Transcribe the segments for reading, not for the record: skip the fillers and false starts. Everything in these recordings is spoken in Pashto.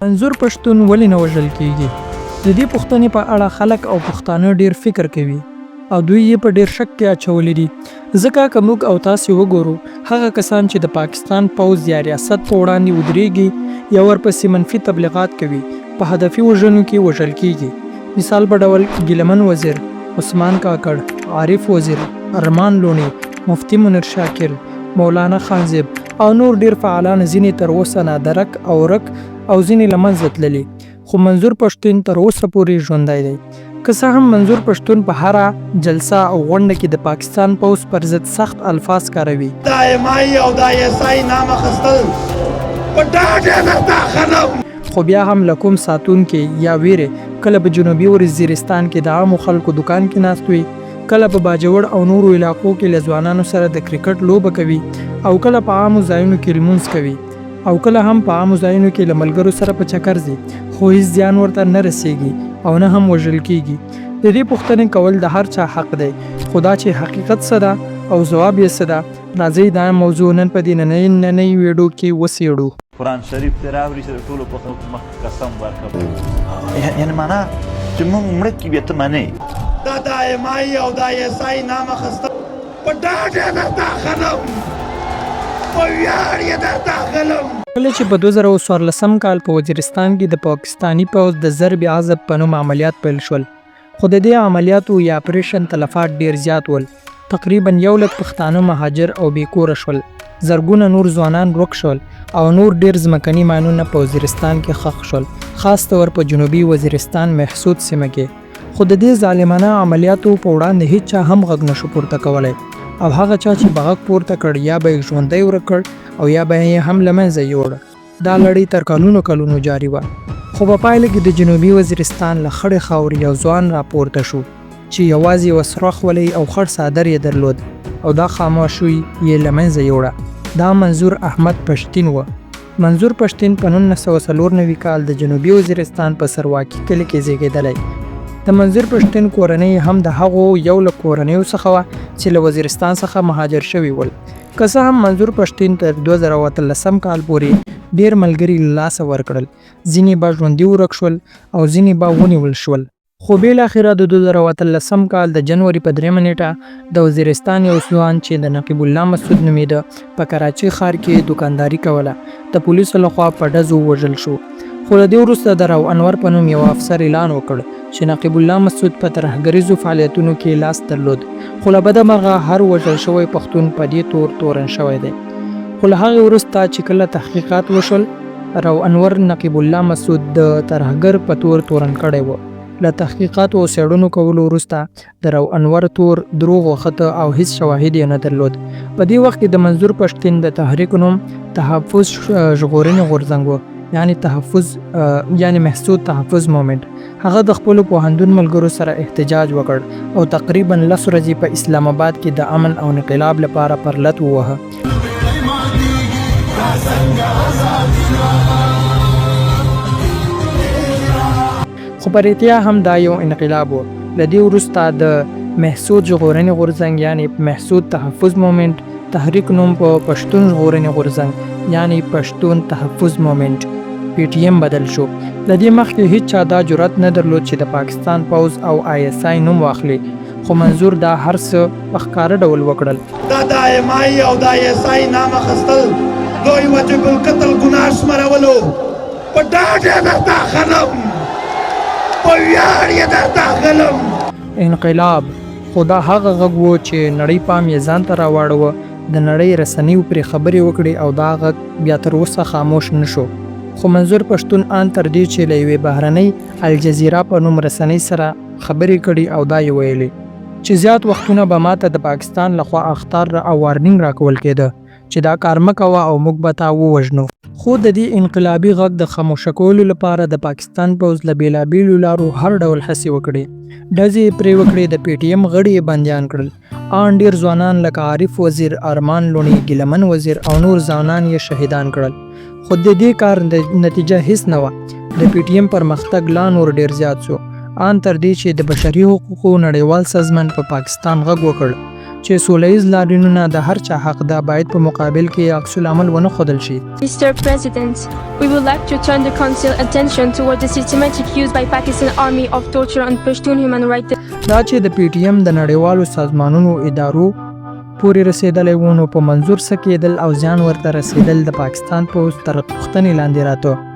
منظور پښتون ولې نه وژل کیږي؟ د دې پوښتنې په اړه خلک او پښتانه ډیر فکر کوي او دوی یې په ډیر شک کې اچولي دي. ځکه که موږ او تاسې وګورو، هغه کسان چې د پاکستان پوځ یا ریاست په وړاندې ودرېږي یا ورپسې منفي تبلیغات کوي، په هدفي وژنو کې وژل کیږي. مثال په ډول ګیلمن وزیر، عثمان کاکړ، عارف وزیر، ارمان لونی، مفتي منیر شاکر، مولانا خانزیب او نور ډیر فعالان ځینې تر اوسه نادرک او ورک او ځینې له منځه تللي، خو منظور پښتون تر اوسه پورې ژوندی دی. که څه هم منظور پښتون په هره جلسه او غونډه کې د پاکستان پوځ پر ضد سخت الفاظ کاروي، دا امای او دا یسای نام اخیستل په ډاډه درته خلم، خو بیا هم له کوم ساتونکي یا ویرې کله په جنوبي وزیرستان کې د عامو خلکو دکان کې ناست وي، کله په باجوړ او نورو علاقو کې له ځوانانو سره د کرکټ لوبه کوي، او کله په عامو ځایونو کې لمونځ کوي، او کله هم په عامو ځایونو کې له ملګرو سره په چکر ځي، خو هیڅ زیان ورته نه رسیږي او نه هم وژل کیږي. د دې پوښتنې کول د هر چا حق دی، خو دا چې حقیقت څه ده او ځواب یې څه ده، راځئ دا موضوع نن په دې نننۍ ویډیو کې وڅېړو. قرآن شریف ته راوړي چې د ټولو پښتنو په مخ قسم ورکوم، یعنې معنا چې موږ مړه کې بیا ته منې دا د امای او دا یسای نام اخیستل په ډاډه درته خلم، په ویاړ یې درته خلم. کله چې په 2014 کال په وزیرستان کې د پاکستانی پوځ د ضرب عذب په نوم عملیات پیل شول، خو د دې عملیاتو یا اپریشن تلفات ډیر زیات ول. تقریبا 1 لک پښتانه مهاجر او بیکوره شول، زرګونه نور ځوانان ورک شول او نور ډیر ځمکني ماینونه په وزیرستان کې ښخ شول، خاص طور په جنوبي وزیرستان محسود سیمه کې. خو د دې ظالمانه عملیاتو په وړاندې هیڅ چا هم غږ نشو پورته کولی، او هغه چا چې به غږ پورته کړ یا به یې ژوندی ورک کړ او یا به یې هم له منځه یوړ. دا لړۍ تر کلونو جاري وه، خو په پایله کې د جنوبي وزیرستان له خړې خاورې یو ځوان راپورته شو چې یوازې یوه سره خولۍ او خړ څادر یې درلود او دا خاموشي یې له منځه یوړه. دا منظور احمد پښتین و. منظور پښتین په 1994 کال د جنوبي وزیرستان په سرواکي کلي کې زیږېدلی. د منظور پښتین کورنۍ هم د هغو 1 لک کورنیو څخه وه چې له وزیرستان څخه مهاجر شوي ول. که څه هم منظور پښتین تر 2013 کال پورې ډیر ملګري له لاسه ورکړل، ځینې به ژوندي ورک شول او ځینې به ونیول شول، خو بالاخره د 2013 کال د جنوري په 3 نیټه د وزیرستان یو ځوان چې د نقیب الله مسعود نومیده په کراچۍ ښار کې دکانداري کوله، د پولیسو لخوا په ډزو وژل شو. خو له دې وروسته د راو انور په نوم یو افسر اعلان وکړ چې نقیب الله مسعود په ترهګریزو فعالیتونو کې لاس درلود، خو له بده مرغه هر وژل شوی پښتون په دې تورن شوی دی. خو له هغې وروسته چې کله تحقیقات وشول، راو انور نقیب الله مسعود د ترهګر په تورن کړی و. له تحقیقاتو او څېړنو کولو وروسته د راو انور تور دروغ وخته او هیڅ شواهد یې نه درلود. په دې وخت کې د منظور پښتین د تحریک نوم تحفظ ژغورنې غورځنګ و، یعنی محسود تحفظ مومنت. هغه د خپلو پوهنتون ملګرو سره احتجاج وکړ او تقریبا 10 ورځې په اسلام آباد کې د امن او انقلاب لپاره پر لټ ووهه. خو په رښتیا هم دا یو انقلاب و. له دې وروسته د محسود ژغورنې غورځنګ یعنی محسود تحفظ مومنت تحریک نوم په پښتون ژغورنې غورځنګ یعنی پښتون تحفظ مومنت PTM بدل شو. له دې مخکې هیڅ چا دا جرأت نه درلود چې د پاکستان پوځ او ISI نوم واخلي، خو منظور دا هر څه په ښکاره ډول وکړل. دا د امای او دا یسای نام اخیستل دوی واجب القتل ګناه شمارولو، په ډاډه درته خلم، په ویاړ یې درته خلم. انقلاب خو دا هغه غږ و چې نړۍ پام یې ځان ته راواړوه، د نړۍ رسنیو پرې خبرې وکړې او دا غږ بیا تر اوسه خاموش نه شو. خو منظور پښتون ان تر دې چې له یوې بهرنۍ الجزیره په نوم رسنۍ سره خبرې کړي او دا یې ویلي چې زیات وختونه به ماته د پاکستان لخوا اخطار او وارنینګ راکول کېده چې دا کار مه کوه او موږ به تا ووژنو. خو د دې انقلابي غږ د خاموشه کولو لپاره د پاکستان پوځ له بېلابېلو لارو هر ډول هڅې وکړې. ډزې پرې وکړې، د PTM غړي یې بندیان کړل، ان ډېر ځوانان لکه عارف وزیر، ارمان لونی، ګیلمن وزیر او نور ځوانان یې شهیدان کړل. خو د دې کار نتیجه هیڅ نه وه. د PTM پرمختګ لا نور ډېر زیات شو، ان تر دې چې د بشري حقوقو نړیوال سازمان په پاکستان غږ وکړ چې سولهییز لاریونونه د هر چا حق ده باید په مقابل کې عکس العمل ونه ښودل شي. Mr. President, we would like to turn the Council attention toward the systematic use by Pakistan Army of torture on Pashtun human rights. دا چې د پی ټی ایم د نړیوالو سازمانونو ادارو پورې رسیدلی و نو په منظور څه کېدل او زیان ورته رسیدل د پاکستان پوځ تر پوښتنې لاندې راته.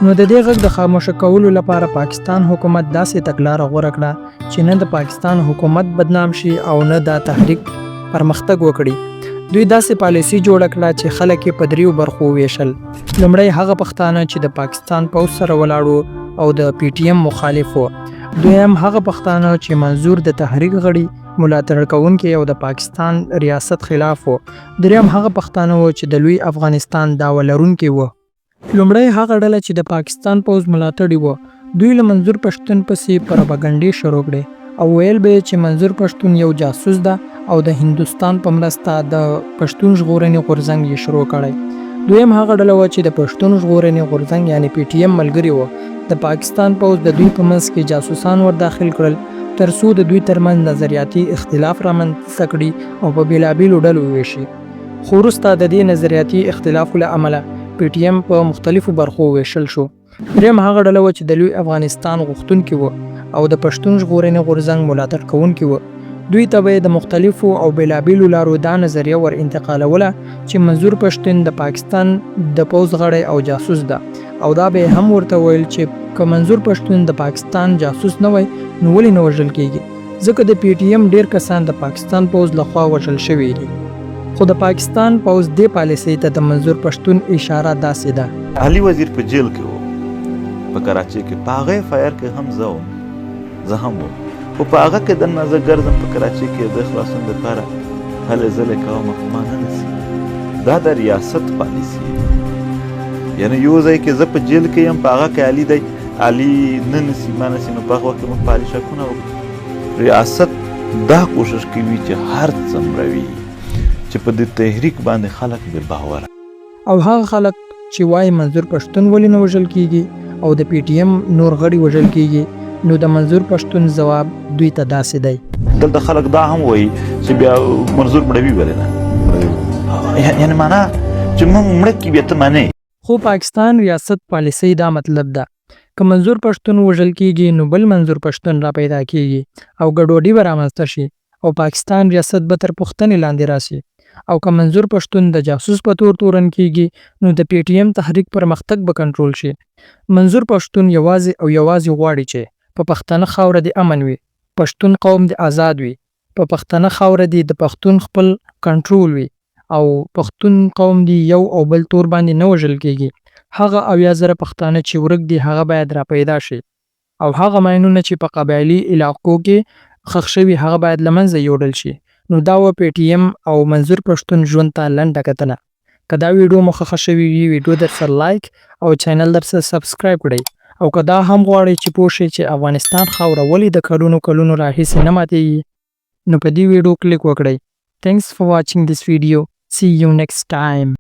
نو د دې غږ د خاموشه کولو لپاره پاکستان حکومت داسې تګلاره غوره کړه چې نه د پاکستان حکومت بدنام شي او نه دا تحریک پرمختګ وکړي. دوی داسې پالیسي جوړه کړه چې خلک یې په دریو برخو ویشل. لومړی هغه پښتانه چې د پاکستان پوځ سره ولاړو او د پی ټی ایم مخالف و. دویم هغه پښتانه چې منظور د تحریک غړي ملاتړ کوونکي او د پاکستان ریاست خلاف و. دریم هغه پښتانه و چې د لوی افغانستان دعوه لرونکي و. لومړی هغه ډله چې د پاکستان پوځ ملاتړي و دوی له منظور پښتون پسې پروپاګانډې شروع کړې او ویل به چې منظور پښتون یو جاسوس ده او د هندوستان په مرسته د پښتون ژغورنې غورځنګ یې شروع کړی. دویم هغه ډله و چې د پښتون ژغورنې غورځنګ یعنی پی ټی ایم ملګري و. د پاکستان پوځ د دوی په منځ کې جاسوسان ور داخل کړل تر څو د دوی ترمنځ نظریاتي اختلاف رامنځته کړي او په بېلابېلو ډلو وویشي. خو وروسته د دې نظریاتي اختلافو له امله پی ټی ایم په مختلفو برخو وویشل شو. دریم هغه ډله و چې د لوی افغانستان غوښتونکي و او د پښتون ژغورنې غورځنګ ملاتړ کوونکي و. دوی ته به د مختلفو او بېلابېلو لارو دا نظریه ور انتقالوله چې منظور پښتون د پاکستان د پوځ غړی او جاسوس ده او دا به هم ورته ویل چې که منظور پښتون د پاکستان جاسوس نه وای نو ولې نه وژل کیږي ځکه د پی ټی ایم ډیر کسان د پاکستان پوځ لخوا وژل شوي دي. خو د پاکستان پوځ دې پالیسۍ ته د منظور پښتون اشاره داسې ده. علي وزیر په جیل کې و په کراچۍ کې، په هغه فایر کې هم زه هم وم، خو په هغه کې دننه زه ګرځم په کراچۍ کې د خلاصون دپاره هلې ځلې کوم، خو ما نه نسي. دا د ریاست پالیسي یعنی یو ځای کې زه په جیل کې یم، په هغه کې علي دی، علي نه نسي ما نسي، نو په هغه وخت کې موږ په علي شکونه وکړو. ریاست دا کوشش کوي چې هر څومره وي چې په دې تحریک باندې خلک بې باوره او هغه خلک چې وایي منظور پښتون ولې نه وژل کیږي او د پی ټی ایم نور غړي وژل کیږي نو د منظور پښتون ځواب دوی ته داسې دی. دلته خلک دا هم وایي چې بیا منظور مړوي ولې نه، یعنی معنا چې موږ مړه کې بیا ته منې. خو پاکستان ریاست پالیسۍ دا مطلب ده که منظور پښتون وژل کیږي نو بل منظور پښتون را پیدا کیږي او ګډوډي به رامنځته شي او پاکستان ریاست به تر پوښتنې لاندې راشي. او که منظور پښتون د جاسوس په تور تورن کیږي نو د پی ټی ایم تحریک پرمختګ به کنټرول شي. منظور پښتون یوازې او یوازې غواړي چې په پښتنه خاوره د امن وي، پښتون قوم د آزاد وي، په پښتنه خاوره د پښتون خپل کنټرول وي او پښتون قوم دی یو او بل تور باندې نه وژل کیږي. هغه 80,000 پښتانه چې ورک دي هغه باید را پیدا شي او هغه ماینونه چې په قبایلي علاقو کې ښخ شوي هغه باید له منځه یوړل شي. نو دا و پی ټی ایم او منظور پښتون ژوند ته لنډه کتنه. که دا ویډیو مو خوښه شوې وي ویډیو در سره لایک او چینل در سره سبسکرایب کړئ او که دا هم غواړئ چې پوه شئ چې افغانستان خاوره ولې د کلونو راهیسې نه ماتېږي نو په دې ویډیو کلیک وکړئ. Thanks for watching this video. See you next time.